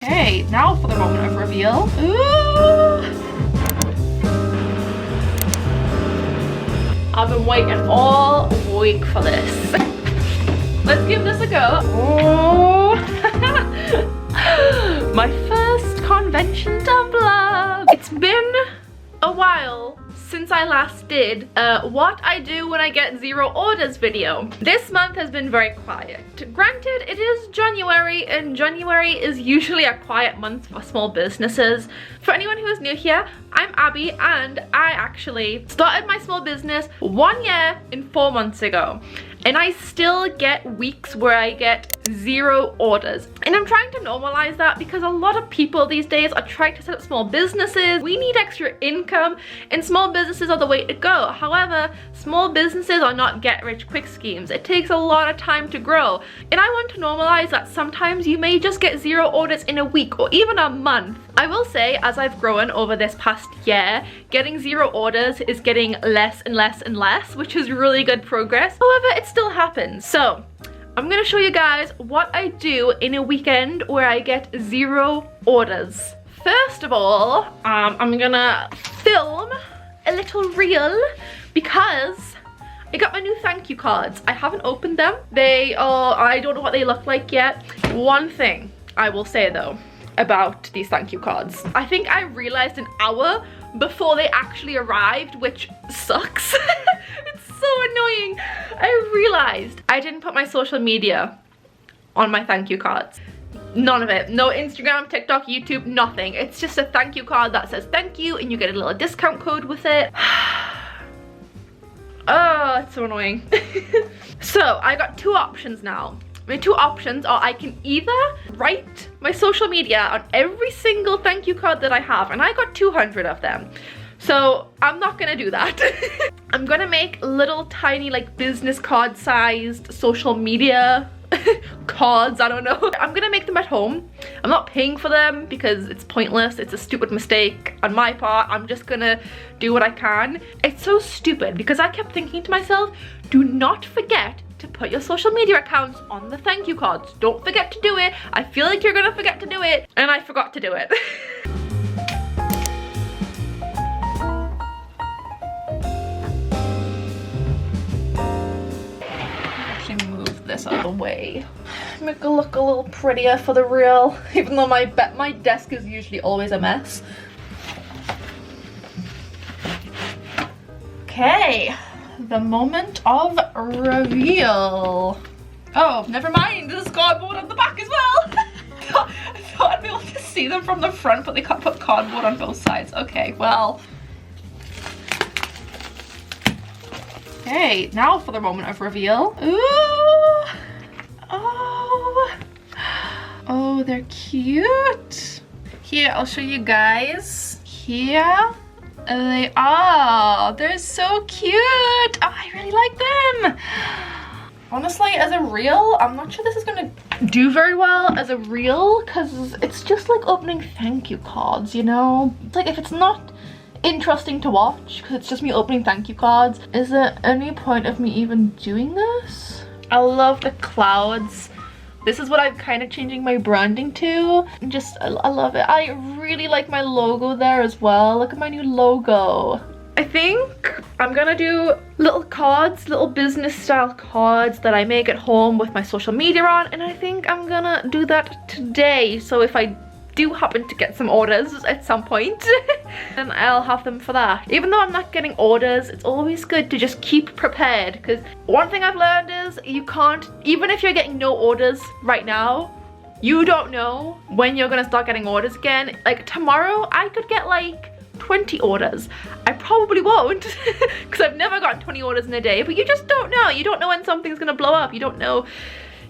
Okay, now for the moment of reveal. Ooh! I've been waiting all week for this. Let's give this a go. Oh! My first convention tumbler. It's been a while since I last did what I do when I get 0 orders video. This month has been very quiet. Granted, it is January, and January is usually a quiet month for small businesses. For anyone who is new here, I'm Abby, and I actually started my small business 1 year and 4 months ago. And I still get weeks where I get 0 orders. And I'm trying to normalize that because a lot of people these days are trying to set up small businesses. We need extra income, and small businesses are the way to go. However, small businesses are not get-rich-quick schemes. It takes a lot of time to grow. And I want to normalize that sometimes you may just get 0 orders in a week or even a month. I will say, as I've grown over this past year, getting 0 orders is getting less and less and less, which is really good progress. However, it still happens. So I'm gonna show you guys what I do in a weekend where I get 0 orders. First of all, I'm gonna film a little reel because I got my new thank you cards. I haven't opened them. They are, I don't know what they look like yet. One thing I will say though about these thank you cards, I think I realized an hour before they actually arrived, which sucks. It's so annoying. I realized I didn't put my social media on my thank you cards. None of it. No Instagram, TikTok, YouTube, nothing. It's just a thank you card that says thank you and you get a little discount code with it. Oh, it's so annoying. So I got 2 options now. My 2 options are I can either write my social media on every single thank you card that I have, and I got 200 of them. So I'm not gonna do that. I'm gonna make little tiny like business card sized social media cards, I don't know. I'm gonna make them at home. I'm not paying for them because it's pointless. It's a stupid mistake on my part. I'm just gonna do what I can. It's so stupid because I kept thinking to myself, do not forget to put your social media accounts on the thank you cards. Don't forget to do it. I feel like you're gonna forget to do it, and I forgot to do it. Actually move this out of the way. Make it look a little prettier for the reel, even though my desk is usually always a mess. Okay. The moment of reveal. Oh, never mind. There's cardboard on the back as well. I thought I'd be able to see them from the front, but they can't put cardboard on both sides. Okay, well. Okay, now for the moment of reveal. Ooh. Oh. Oh, they're cute. Here, I'll show you guys. Here. They are. They're so cute. Oh, I really like them. Honestly, as a reel, I'm not sure this is gonna do very well as a reel because it's just like opening thank you cards, you know? It's like if it's not interesting to watch because it's just me opening thank you cards, is there any point of me even doing this? I love the clouds. This is what I'm kind of changing my branding to. Just, I love it. I really like my logo there as well. Look at my new logo. I think I'm gonna do little cards, little business style cards that I make at home with my social media on, and I think I'm gonna do that today. So if I do happen to get some orders at some point, then I'll have them for that. Even though I'm not getting orders, it's always good to just keep prepared, because one thing I've learned is you can't, even if you're getting no orders right now, you don't know when you're gonna start getting orders again. Like tomorrow I could get like 20 orders. I probably won't because I've never gotten 20 orders in a day, but you just don't know. You don't know when something's gonna blow up. You don't know.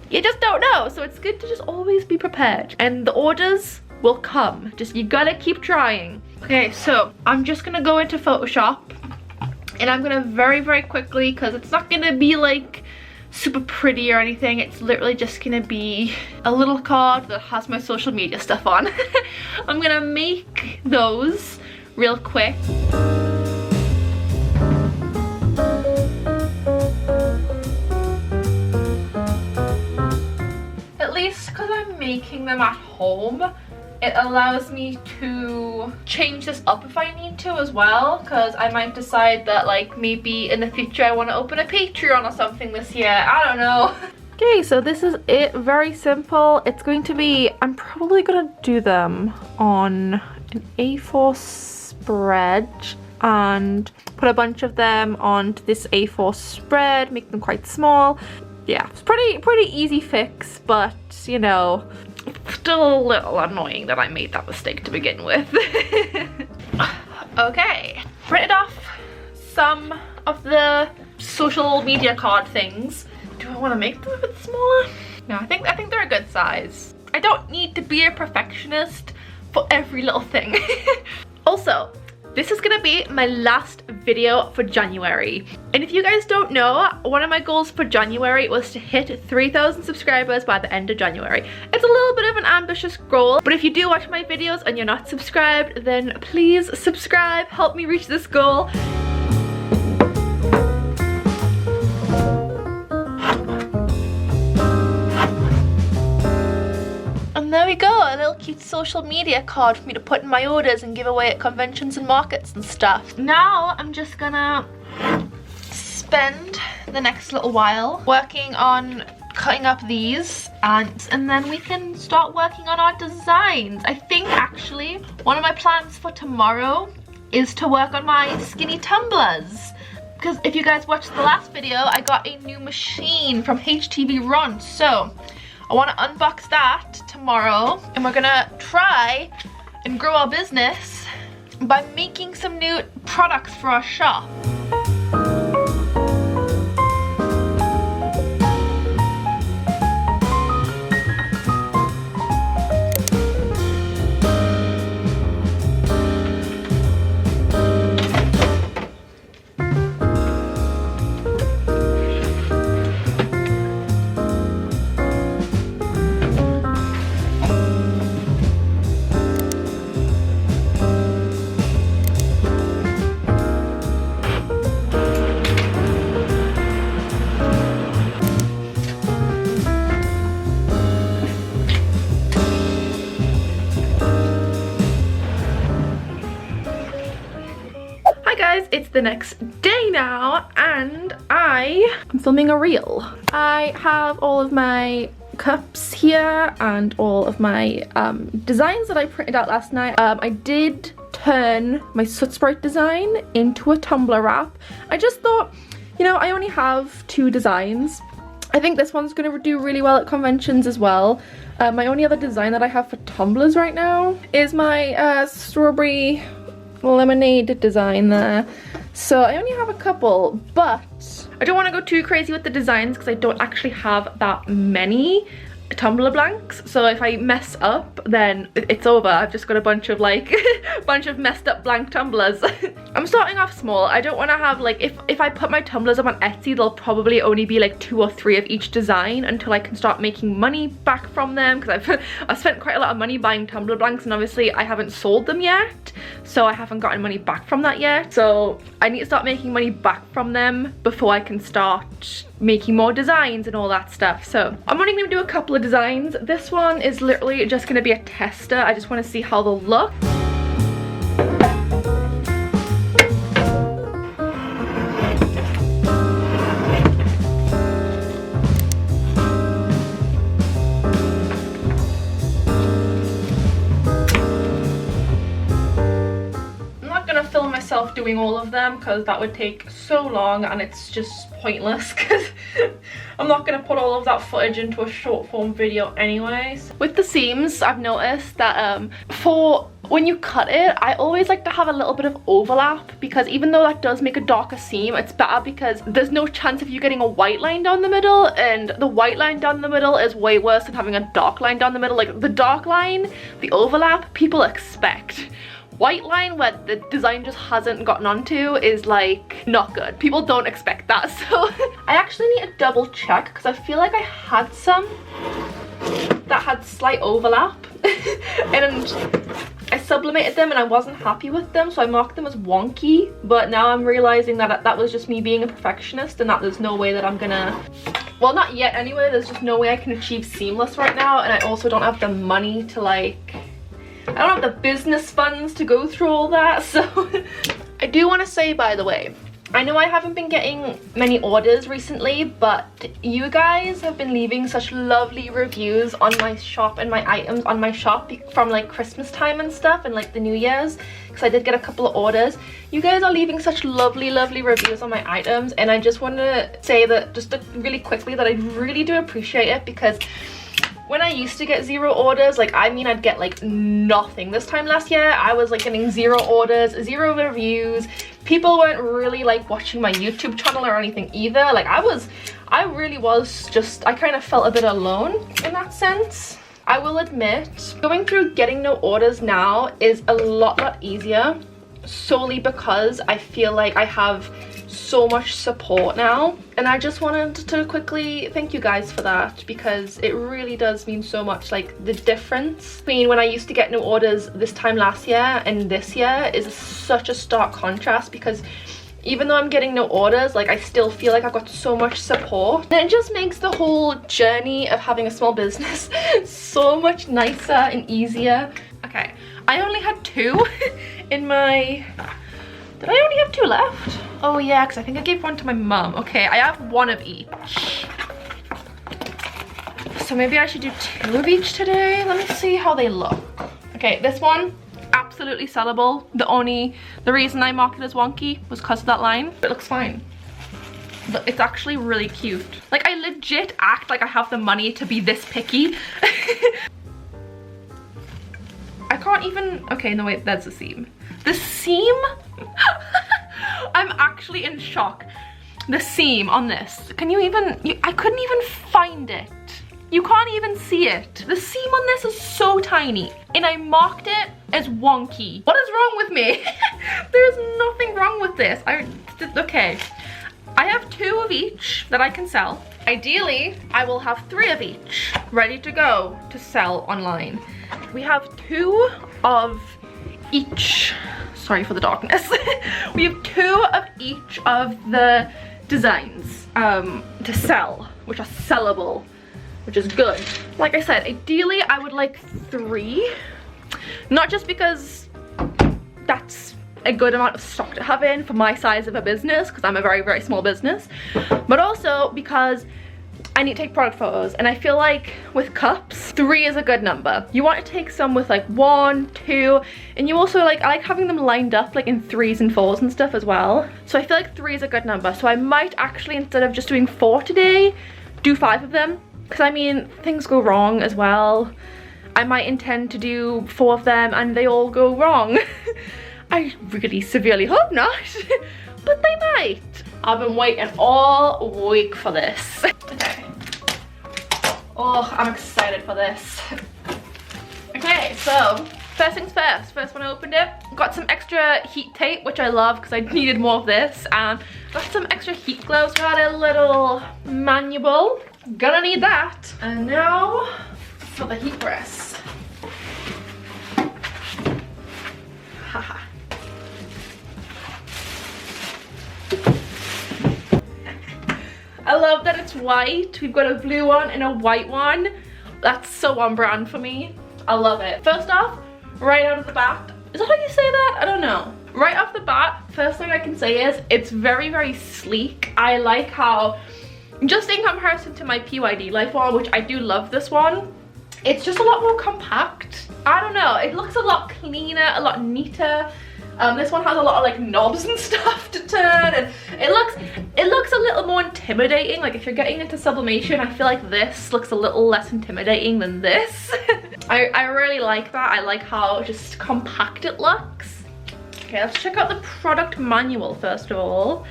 You just don't know. So it's good to just always be prepared, and the orders will come. Just, you gotta keep trying. Okay, so I'm just gonna go into Photoshop and I'm gonna very quickly, because it's not gonna be like super pretty or anything, it's literally just gonna be a little card that has my social media stuff on. I'm gonna make those real quick. At least because I'm making them at home, it allows me to change this up if I need to as well, because I might decide that like maybe in the future I want to open a Patreon or something this year. I don't know. Okay, so this is it. Very simple. It's going to be, I'm probably gonna do them on an A4 spread and put a bunch of them onto this A4 spread, make them quite small. Yeah, it's pretty easy fix, but you know, still a little annoying that I made that mistake to begin with. Okay, printed off some of the social media card things. Do I want to make them a bit smaller? No, I think they're a good size. I don't need to be a perfectionist for every little thing. Also, this is gonna be my last video for January. And if you guys don't know, one of my goals for January was to hit 3,000 subscribers by the end of January. It's a little bit of an ambitious goal, but if you do watch my videos and you're not subscribed, then please subscribe, help me reach this goal. And there we go, a little cute social media card for me to put in my orders and give away at conventions and markets and stuff. Now I'm just gonna spend the next little while working on cutting up these and then we can start working on our designs. I think actually one of my plans for tomorrow is to work on my skinny tumblers. Because if you guys watched the last video, I got a new machine from HTVRONT, so I want to unbox that tomorrow, and we're gonna try and grow our business by making some new products for our shop. It's the next day now and I'm filming a reel. I have all of my cups here and all of my designs that I printed out last night. I did turn my Soot Sprite design into a tumbler wrap. I just thought, you know, I only have 2 designs. I think this one's going to do really well at conventions as well. My only other design that I have for tumblers right now is my strawberry lemonade design there. So I only have a couple, but I don't want to go too crazy with the designs because I don't actually have that many tumbler blanks. So if I mess up, then it's over. I've just got a bunch of like bunch of messed up blank tumblers. I'm starting off small. I don't want to have like, if I put my tumblers up on Etsy, there'll probably only be like 2 or 3 of each design until I can start making money back from them, because I've spent quite a lot of money buying tumbler blanks and obviously I haven't sold them yet, so I haven't gotten money back from that yet. So I need to start making money back from them before I can start making more designs and all that stuff. So I'm only going to do a couple of designs. This one is literally just going to be a tester. I just want to see how they'll look. Doing all of them because that would take so long and it's just pointless because I'm not going to put all of that footage into a short form video anyways. With the seams, I've noticed that for when you cut it, I always like to have a little bit of overlap, because even though that does make a darker seam, it's better because there's no chance of you getting a white line down the middle, and the white line down the middle is way worse than having a dark line down the middle. Like the dark line, the overlap, people expect. White line where the design just hasn't gotten onto is like not good. People don't expect that. So I actually need to double check because I feel like I had some that had slight overlap and I sublimated them and I wasn't happy with them, so I marked them as wonky. But now I'm realizing that that was just me being a perfectionist and that there's no way that I'm gonna, well, not yet anyway, there's just no way I can achieve seamless right now, and I also don't have the money to like I don't have the business funds to go through all that. So I do want to say, by the way, I know I haven't been getting many orders recently, but you guys have been leaving such lovely reviews on my shop and my items on my shop from like Christmas time and stuff, and like the New Year's, because I did get a couple of orders. You guys are leaving such lovely reviews on my items, and I just want to say that just really quickly that I really do appreciate it, because when I used to get 0 orders, like, I mean, I'd get like nothing. This time last year, I was like getting 0 orders, 0 reviews. People weren't really like watching my YouTube channel or anything either. Like, I really was just, I kind of felt a bit alone in that sense. I will admit, going through getting no orders now is a lot easier, solely because I feel like I have so much support now, and I just wanted to quickly thank you guys for that, because it really does mean so much. Like, the difference between when I used to get no orders this time last year and this year is such a stark contrast, because even though I'm getting no orders, like, I still feel like I've got so much support, and it just makes the whole journey of having a small business so much nicer and easier. Okay, I only had 2 in my... Did I only have 2 left? Oh yeah, because I think I gave one to my mum. Okay, I have 1 of each. So maybe I should do 2 of each today. Let me see how they look. Okay, this one, absolutely sellable. The reason I marked it as wonky was because of that line. It looks fine. But it's actually really cute. Like, I legit act like I have the money to be this picky. I can't even, okay, no wait, that's the seam. The seam? I'm actually in shock. The seam on this, can you even, I couldn't even find it. You can't even see it. The seam on this is so tiny, and I marked it as wonky. What is wrong with me? There's nothing wrong with this. Okay. I have 2 of each that I can sell. Ideally, I will have 3 of each ready to go to sell online. We have 2 of each, sorry for the darkness. We have 2 of each of the designs to sell, which are sellable, which is good. Like I said, ideally I would like 3, not just because that's a good amount of stock to have in for my size of a business, because I'm a very small business, but also because I need to take product photos, and I feel like with cups, 3 is a good number. You want to take some with like 1, 2, and you also like, I like having them lined up like in 3s and 4s and stuff as well. So I feel like 3 is a good number. So I might actually, instead of just doing 4 today, do 5 of them. Because I mean, things go wrong as well. I might intend to do 4 of them and they all go wrong. I really severely hope not, but they might. I've been waiting all week for this. Okay. Oh, I'm excited for this. Okay, so first things first. First when I opened it, got some extra heat tape, which I love because I needed more of this. And got some extra heat gloves. Got a little manual. Gonna need that. And now for the heat press. Haha. I love that it's white. We've got a blue one and a white one. That's so on brand for me. I love it. First off, right out of the bat, is that how you say that? I don't know. Right off the bat, first thing I can say is it's very sleek. I like how, just in comparison to my PYD Life one, which I do love this one, it's just a lot more compact. I don't know, it looks a lot cleaner, a lot neater. This one has a lot of like knobs and stuff to turn, and it looks a little more intimidating. Like if you're getting into sublimation, I feel like this looks a little less intimidating than this. I really like that. I like how just compact it looks. Okay, let's check out the product manual first of all.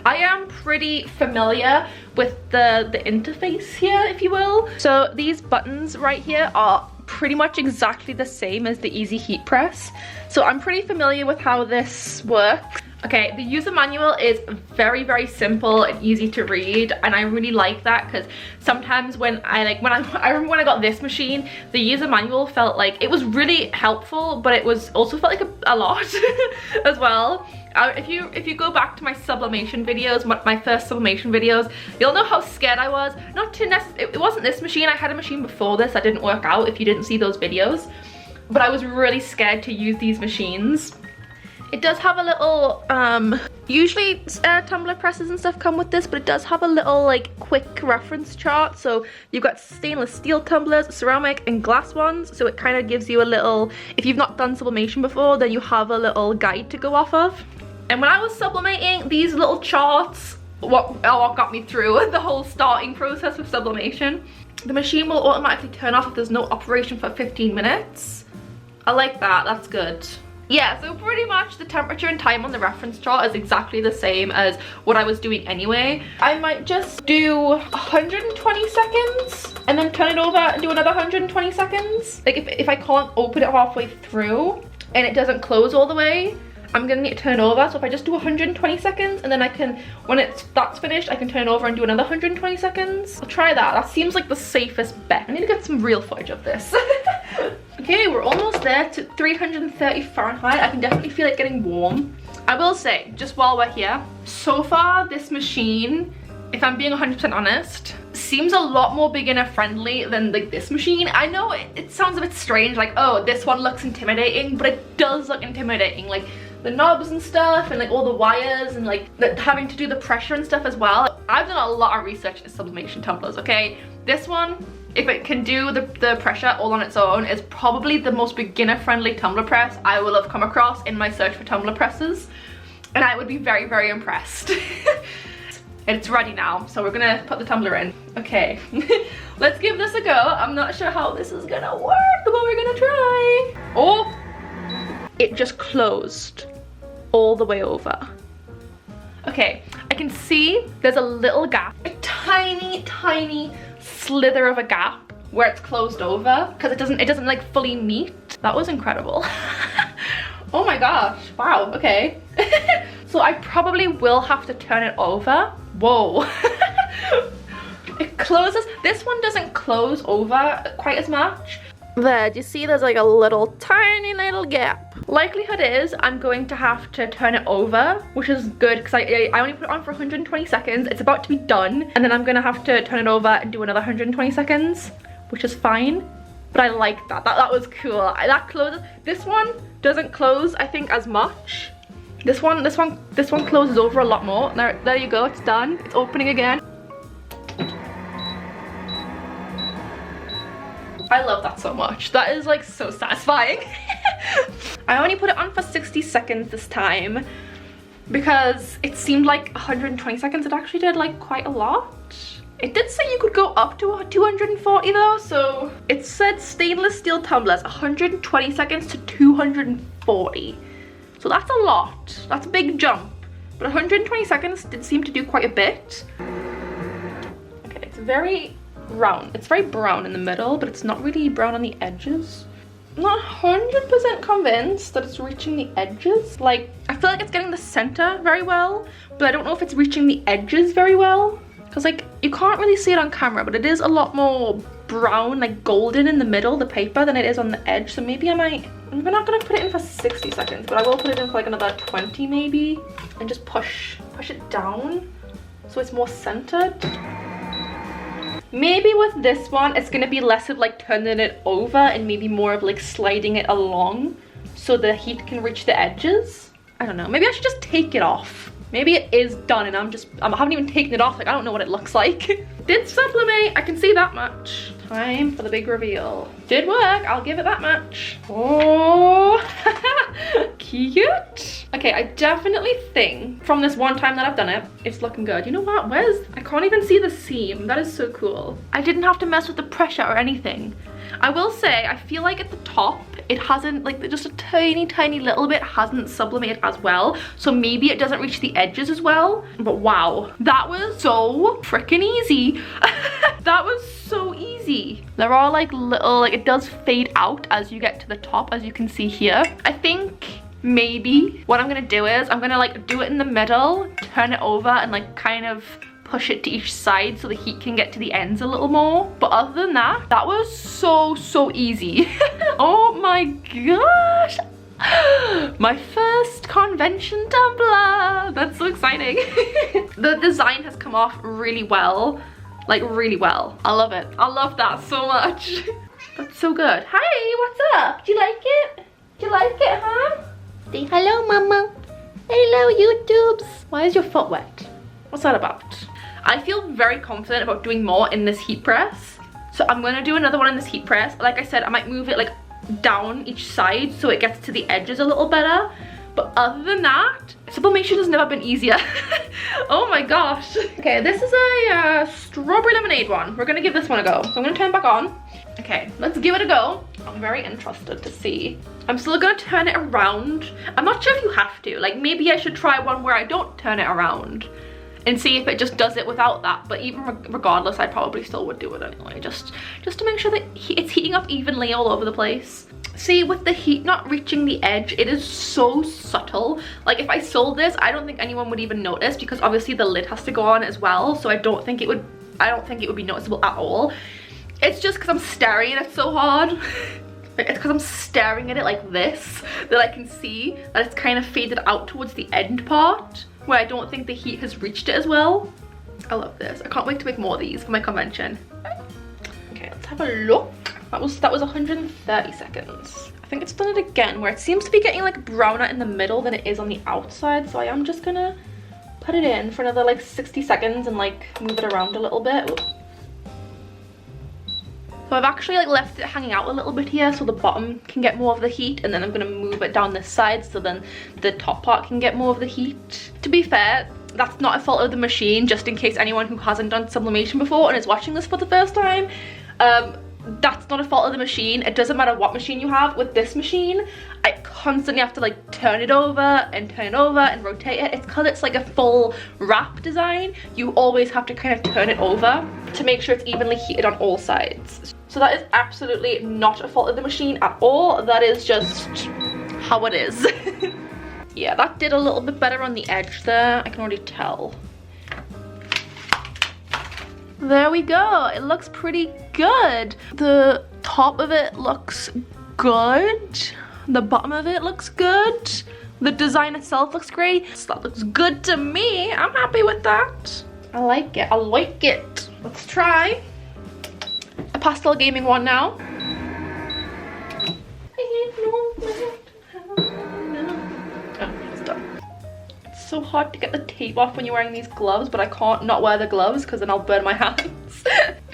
I am pretty familiar with the interface here, if you will. So these buttons right here are pretty much exactly the same as the Easy Heat Press. So I'm pretty familiar with how this works. Okay, the user manual is very simple and easy to read, and I really like that because sometimes when I remember when I got this machine, the user manual felt like it was really helpful, but it was also felt like a lot as well. If you go back to my sublimation videos, my first sublimation videos, you'll know how scared I was. Not to it wasn't this machine. I had a machine before this that didn't work out, if you didn't see those videos. but I was really scared to use these machines. It does have a little, usually tumbler presses and stuff come with this, but it does have a little like quick reference chart. So you've got stainless steel tumblers, ceramic and glass ones. So it kind of gives you a little, if you've not done sublimation before, then you have a little guide to go off of. And when I was sublimating, these little charts, what got me through the whole starting process of sublimation. The machine will automatically turn off if there's no operation for 15 minutes. I like that, that's good. Yeah, so pretty much the temperature and time on the reference chart is exactly the same as what I was doing anyway. I might just do 120 seconds and then turn it over and do another 120 seconds. Like if I can't open it halfway through and it doesn't close all the way, I'm gonna need to turn it over. So if I just do 120 seconds and then I can, when that's finished, I can turn it over and do another 120 seconds. I'll try that. That seems like the safest bet. I need to get some real footage of this. Okay, we're almost there to 330 Fahrenheit. I can definitely feel it getting warm. I will say, just while we're here, so far this machine, if I'm being 100% honest, seems a lot more beginner friendly than like this machine. I know it sounds a bit strange, like, oh, this one looks intimidating, but it does look intimidating. Like the knobs and stuff and like all the wires and like having to do the pressure and stuff as well. I've done a lot of research into sublimation tumblers, okay? This one, if it can do the pressure all on its own, is probably the most beginner friendly tumbler press I will have come across in my search for tumbler presses. And I would be very, very impressed. It's ready now, so we're gonna put the tumbler in. Okay, let's give this a go. I'm not sure how this is gonna work, but we're gonna try. Oh, it just closed all the way over. Okay, I can see there's a little gap, a tiny, tiny slither of a gap where it's closed over because it doesn't like fully meet. That was incredible. Oh my gosh, wow, okay. So I probably will have to turn it over. Whoa. It closes. This one doesn't close over quite as much. There, do you see there's like a little tiny little gap? Likelihood is I'm going to have to turn it over, which is good because I only put it on for 120 seconds. It's about to be done, and then I'm gonna have to turn it over and do another 120 seconds, which is fine. But I like that. That was cool. That closes. This one doesn't close, I think, as much. This one closes over a lot more. There you go. It's done. It's opening again. I love that so much. That is like so satisfying. I only put it on for 60 seconds this time because it seemed like 120 seconds. It actually did like quite a lot. It did say you could go up to 240 though, so it said stainless steel tumblers 120 seconds to 240. So that's a lot. That's a big jump. But 120 seconds did seem to do quite a bit. Okay, it's very round. It's very brown in the middle, but it's not really brown on the edges. I'm not 100% convinced that it's reaching the edges. Like, I feel like it's getting the center very well, but I don't know if it's reaching the edges very well. Because like, you can't really see it on camera, but it is a lot more brown, like golden in the middle, the paper, than it is on the edge. So maybe I'm not gonna put it in for 60 seconds, but I will put it in for like another 20 maybe, and just push it down so it's more centered. Maybe with this one, it's gonna be less of like turning it over and maybe more of like sliding it along so the heat can reach the edges. I don't know, maybe I should just take it off. Maybe it is done and I haven't even taken it off, like I don't know what it looks like. Did sublimate, I can see that much. Time for the big reveal. Did work, I'll give it that much. Oh, cute. Okay, I definitely think from this one time that I've done it, it's looking good. You know what, I can't even see the seam. That is so cool. I didn't have to mess with the pressure or anything. I will say, I feel like at the top, it hasn't, like just a tiny, tiny little bit hasn't sublimated as well. So maybe it doesn't reach the edges as well. But wow, that was so freaking easy. That was so easy. There are like little, like it does fade out as you get to the top, as you can see here. I think maybe what I'm gonna do is I'm gonna like do it in the middle, turn it over and like kind of push it to each side so the heat can get to the ends a little more. But other than that, that was so easy. Oh my gosh. My first convention tumbler. That's so exciting. The design has come off really well. Like really well. I love it. I love that so much. That's so good. Hi, what's up? Do you like it? Do you like it, huh? Say hello, mama. Hello, YouTubes. Why is your foot wet? What's that about? I feel very confident about doing more in this heat press. So I'm gonna do another one in this heat press. Like I said, I might move it like down each side so it gets to the edges a little better. But other than that, sublimation has never been easier. Oh my gosh. Okay, this is a strawberry lemonade one. We're gonna give this one a go. So I'm gonna turn it back on. Okay, let's give it a go. I'm very interested to see. I'm still gonna turn it around. I'm not sure if you have to. Like, maybe I should try one where I don't turn it around and see if it just does it without that. But even regardless, I probably still would do it anyway, just to make sure that it's heating up evenly all over the place. See, with the heat not reaching the edge, it is so subtle. Like, if I sold this, I don't think anyone would even notice, because obviously the lid has to go on as well, so I don't think it would be noticeable at all. It's just because I'm staring at it so hard. It's because I'm staring at it like this that I can see that it's kind of faded out towards the end part, where I don't think the heat has reached it as well. I love this. I can't wait to make more of these for my convention. Okay, let's have a look. That was 130 seconds. I think it's done it again, where it seems to be getting like browner in the middle than it is on the outside. So I am just gonna put it in for another like 60 seconds and like move it around a little bit. Ooh. So I've actually like left it hanging out a little bit here so the bottom can get more of the heat, and then I'm gonna move it down this side so then the top part can get more of the heat. To be fair, that's not a fault of the machine, just in case anyone who hasn't done sublimation before and is watching this for the first time. That's not a fault of the machine. It doesn't matter what machine you have. With this machine, I constantly have to like turn it over and rotate it. It's because it's like a full wrap design. You always have to kind of turn it over to make sure it's evenly heated on all sides. So that is absolutely not a fault of the machine at all. That is just how it is. Yeah, that did a little bit better on the edge there. I can already tell. There we go. It looks pretty good. The top of it looks good. The bottom of it looks good. The design itself looks great. So that looks good to me. I'm happy with that. I like it. I like it. Let's try a pastel gaming one now. So hard to get the tape off when you're wearing these gloves, but I can't not wear the gloves because then I'll burn my hands.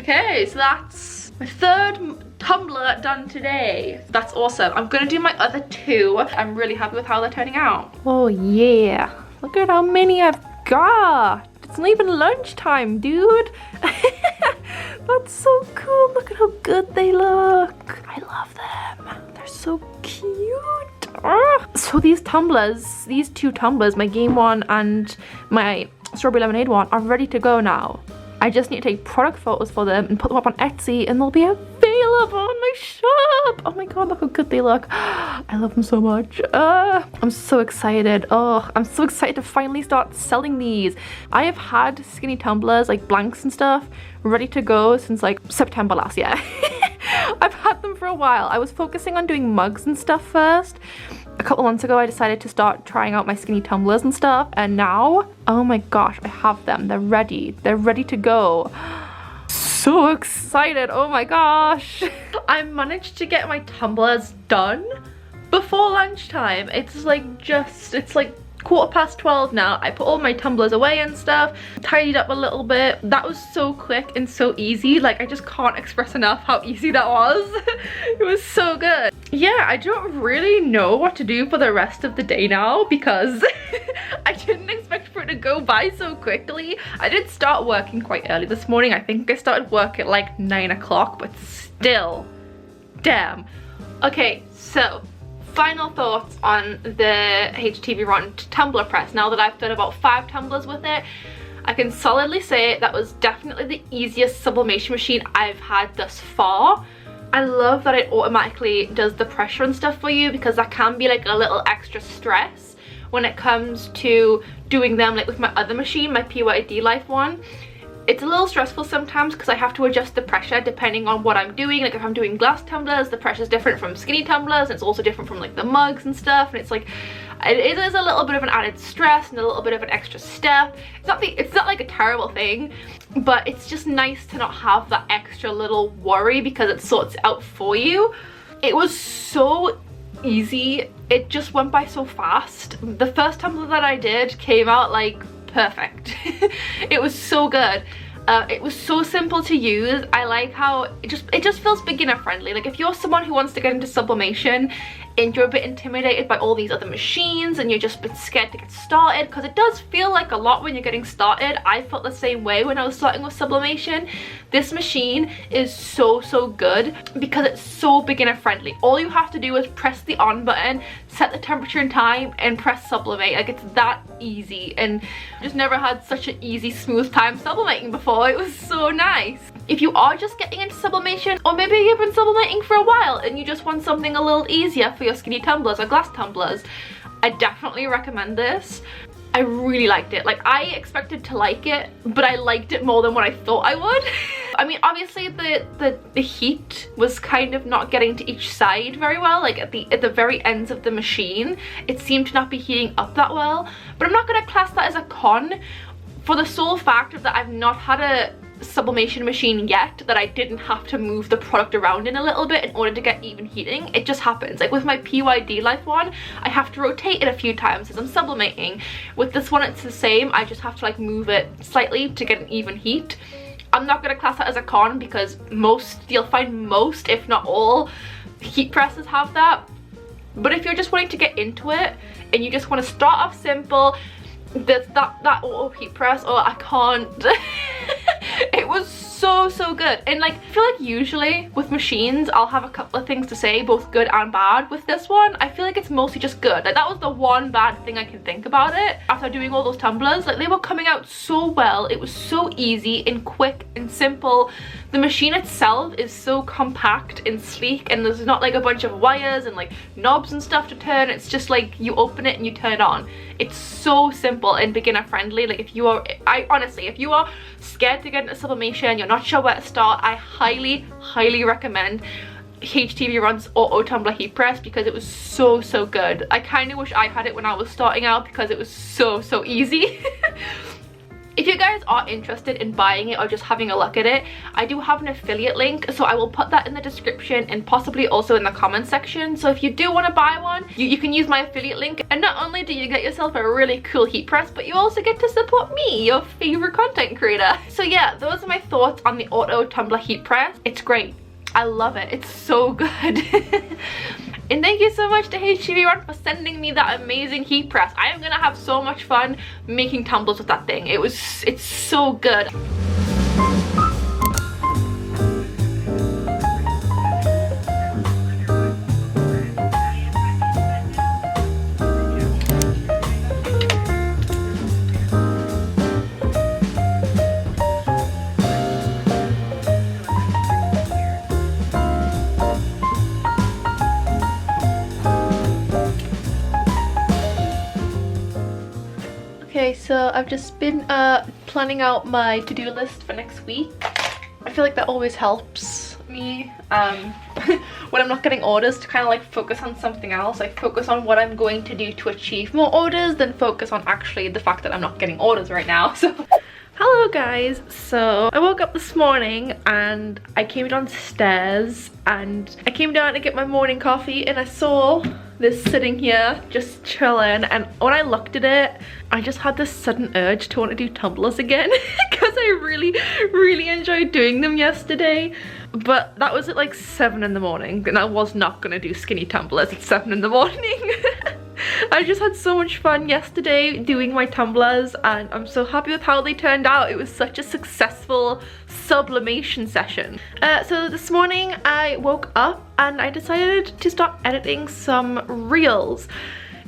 Okay, so that's my third tumbler done today. That's awesome. I'm gonna do my other two. I'm really happy with how they're turning out. Oh yeah, look at how many I've got. It's not even lunchtime, dude. That's so cool. Look at how good they look. I love them. They're so cute. So these tumblers, these two tumblers, my game one and my strawberry lemonade one, are ready to go now. I just need to take product photos for them and put them up on Etsy, and they'll be available on my shop. Oh my god, look how good they look. I love them so much. I'm so excited. Oh, I'm so excited to finally start selling these. I have had skinny tumblers, like blanks and stuff, ready to go since like September last year. I've had them for a while. I was focusing on doing mugs and stuff first. A couple months ago I decided to start trying out my skinny tumblers and stuff, and now, oh my gosh, I have them. They're ready to go. So excited, oh my gosh. I managed to get my tumblers done before lunchtime. It's like 12:15 now. I put all my tumblers away and stuff, tidied up a little bit. That was so quick and so easy. Like, I just can't express enough how easy that was. It was so good. Yeah, I don't really know what to do for the rest of the day now because I didn't expect for it to go by so quickly. I did start working quite early this morning. I think I started work at like 9 o'clock, but still, damn. Okay, so final thoughts on the HTVRONT tumbler press. Now that I've done about 5 tumblers with it, I can solidly say that was definitely the easiest sublimation machine I've had thus far. I love that it automatically does the pressure and stuff for you, because that can be like a little extra stress when it comes to doing them like with my other machine, my PYD Life one. It's a little stressful sometimes because I have to adjust the pressure depending on what I'm doing. Like if I'm doing glass tumblers, the pressure is different from skinny tumblers, and it's also different from like the mugs and stuff, and it's like it is a little bit of an added stress and a little bit of an extra step. It's not like a terrible thing, but it's just nice to not have that extra little worry because it sorts it out for you. It was so easy. It just went by so fast. The first tumbler that I did came out like perfect. It was so good. It was so simple to use. I like how it just feels beginner friendly. Like if you're someone who wants to get into sublimation and you're a bit intimidated by all these other machines and you're just a bit scared to get started, because it does feel like a lot when you're getting started. I felt the same way when I was starting with sublimation. This machine is so good because it's so beginner friendly. All you have to do is press the on button, set the temperature and time, and press sublimate. Like it's that easy, and I just never had such an easy, smooth time sublimating before. It was so nice. If you are just getting into sublimation, or maybe you've been sublimating for a while and you just want something a little easier for your skinny tumblers or glass tumblers, I definitely recommend this. I really liked it. Like I expected to like it, but I liked it more than what I thought I would. I mean, obviously the heat was kind of not getting to each side very well. Like at the very ends of the machine, it seemed to not be heating up that well. But I'm not going to class that as a con, for the sole fact that I've not had a sublimation machine yet that I didn't have to move the product around in a little bit in order to get even heating. It just happens. Like with my PYD Life one, I have to rotate it a few times as I'm sublimating. With this one, it's the same. I just have to like move it slightly to get an even heat. I'm not going to class that as a con because you'll find most, if not all, heat presses have that. But if you're just wanting to get into it and you just want to start off simple, that auto heat press, oh, I can't. It was so good. And like, I feel like usually with machines I'll have a couple of things to say, both good and bad. With this one, I feel like it's mostly just good. Like that was the one bad thing I can think about it after doing all those tumblers. Like they were coming out so well. It was so easy and quick and simple. The machine itself is so compact and sleek, and there's not like a bunch of wires and like knobs and stuff to turn. It's just like you open it and you turn it on. It's so simple and beginner friendly. Like if you are, honestly, if you are scared to get into sublimation, you're not sure where to start, I highly recommend HTVRONT's auto tumbler heat press because it was so good. I kind of wish I had it when I was starting out because it was so easy. If you guys are interested in buying it or just having a look at it, I do have an affiliate link, so I will put that in the description and possibly also in the comment section. So if you do want to buy one, you can use my affiliate link, and not only do you get yourself a really cool heat press, but you also get to support me, your favorite content creator. So yeah, those are my thoughts on the auto tumbler heat press. It's great. I love it. It's so good. And thank you so much to HTVRONT for sending me that amazing heat press. I am gonna have so much fun making tumblers with that thing. It's so good. Okay, so I've just been planning out my to-do list for next week. I feel like that always helps me when I'm not getting orders to kind of like focus on something else. Like focus on what I'm going to do to achieve more orders than focus on actually the fact that I'm not getting orders right now. So hello guys. So I woke up this morning and I came downstairs and I came down to get my morning coffee, and I saw this sitting here just chilling, and when I looked at it I just had this sudden urge to want to do tumblers again because I really enjoyed doing them yesterday. But that was at like 7 in the morning and I was not gonna do skinny tumblers at 7 in the morning. I just had so much fun yesterday doing my tumblers and I'm so happy with how they turned out. It was such a successful sublimation session. So this morning I woke up and I decided to start editing some reels.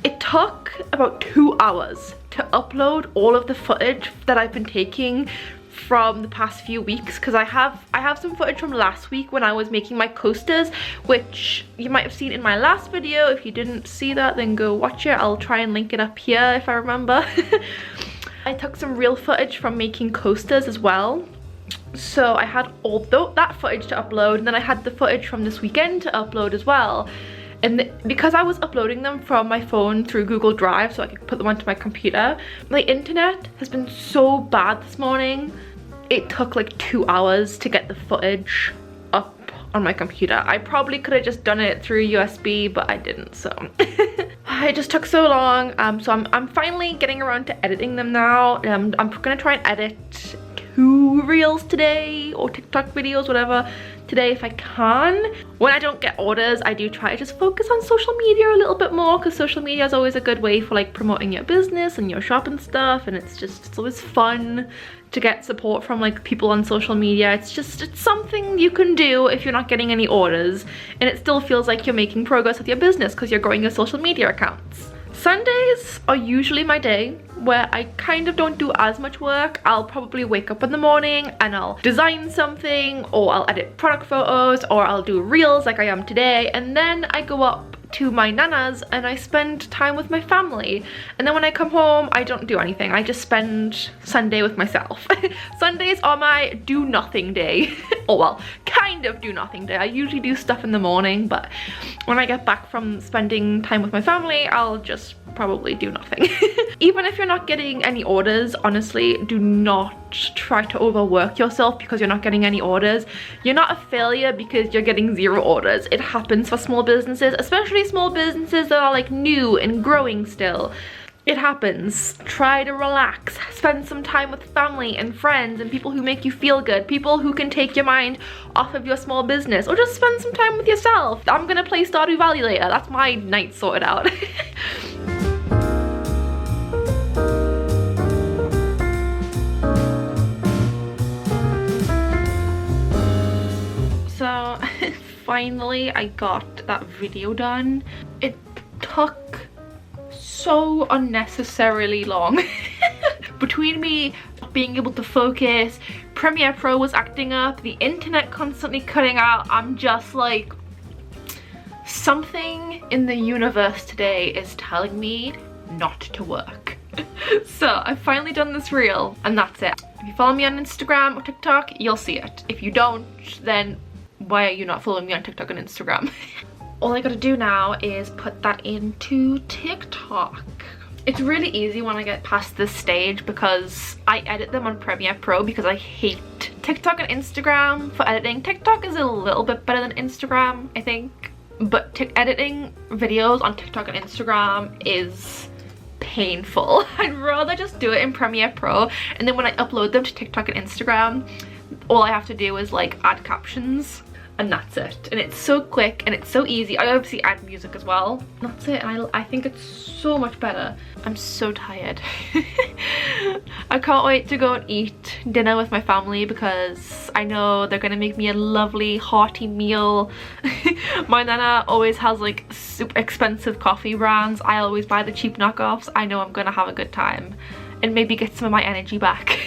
It took about 2 hours to upload all of the footage that I've been taking from the past few weeks, because I have some footage from last week when I was making my coasters, which you might have seen in my last video. If you didn't see that, then go watch it. I'll try and link it up here if I remember. I took some real footage from making coasters as well, So I had all that footage to upload, and then I had the footage from this weekend to upload as well. And because I was uploading them from my phone through Google Drive so I could put them onto my computer, my internet has been so bad this morning. It took like 2 hours to get the footage up on my computer. I probably could have just done it through USB, but I didn't, so. It just took so long. So I'm finally getting around to editing them now. I'm gonna try and edit 2 reels today, or TikTok videos, whatever, today if I can. When I don't get orders, I do try to just focus on social media a little bit more, because social media is always a good way for like promoting your business and your shop and stuff, and it's always fun to get support from like people on social media. It's something you can do if you're not getting any orders, and it still feels like you're making progress with your business because you're growing your social media accounts. Sundays are usually my day where I kind of don't do as much work. I'll probably wake up in the morning and I'll design something, or I'll edit product photos, or I'll do reels like I am today, and then I go up to my nana's and I spend time with my family. And then when I come home, I don't do anything. I just spend Sunday with myself. Sundays are my do nothing day. Oh well, kind of do nothing day. I usually do stuff in the morning, but when I get back from spending time with my family, I'll just probably do nothing. Even if you're not getting any orders, honestly, do not try to overwork yourself because you're not getting any orders. You're not a failure because you're getting 0 orders. It happens for small businesses, especially small businesses that are like new and growing still. It happens. Try to relax. Spend some time with family and friends and people who make you feel good. People who can take your mind off of your small business, or just spend some time with yourself. I'm gonna play Stardew Valley later. That's my night sorted out. So finally I got that video done. It took so unnecessarily long. Between me not being able to focus, Premiere Pro was acting up, the internet constantly cutting out, I'm just like, something in the universe today is telling me not to work. So I've finally done this reel, and that's it. If you follow me on Instagram or TikTok, you'll see it. If you don't, then why are you not following me on TikTok and Instagram? All I gotta do now is put that into TikTok. It's really easy when I get past this stage because I edit them on Premiere Pro because I hate TikTok and Instagram for editing. TikTok is a little bit better than Instagram, I think, but editing videos on TikTok and Instagram is painful. I'd rather just do it in Premiere Pro, and then when I upload them to TikTok and Instagram, all I have to do is like add captions, and that's it. And it's so quick and it's so easy. I obviously add music as well. That's it, and I think it's so much better. I'm so tired. I can't wait to go and eat dinner with my family because I know they're gonna make me a lovely hearty meal. My nana always has like super expensive coffee brands. I always buy the cheap knockoffs. I know I'm gonna have a good time and maybe get some of my energy back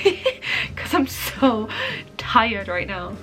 because I'm so tired right now.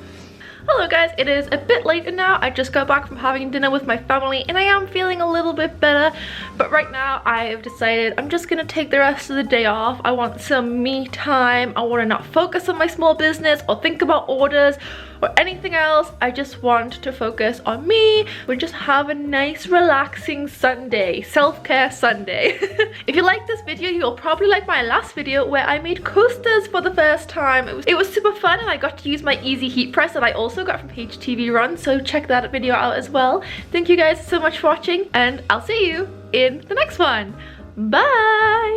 Hello guys, it is a bit later now. I just got back from having dinner with my family and I am feeling a little bit better, but right now I have decided I'm just gonna take the rest of the day off. I want some me time. I want to not focus on my small business or think about orders or anything else. I just want to focus on me. We just have a nice relaxing Sunday, self-care Sunday. If you like this video, you'll probably like my last video where I made coasters for the first time. It was super fun, and I got to use my easy heat press that I also got from HTVRONT, so check that video out as well. Thank you guys so much for watching, and I'll see you in the next one. Bye!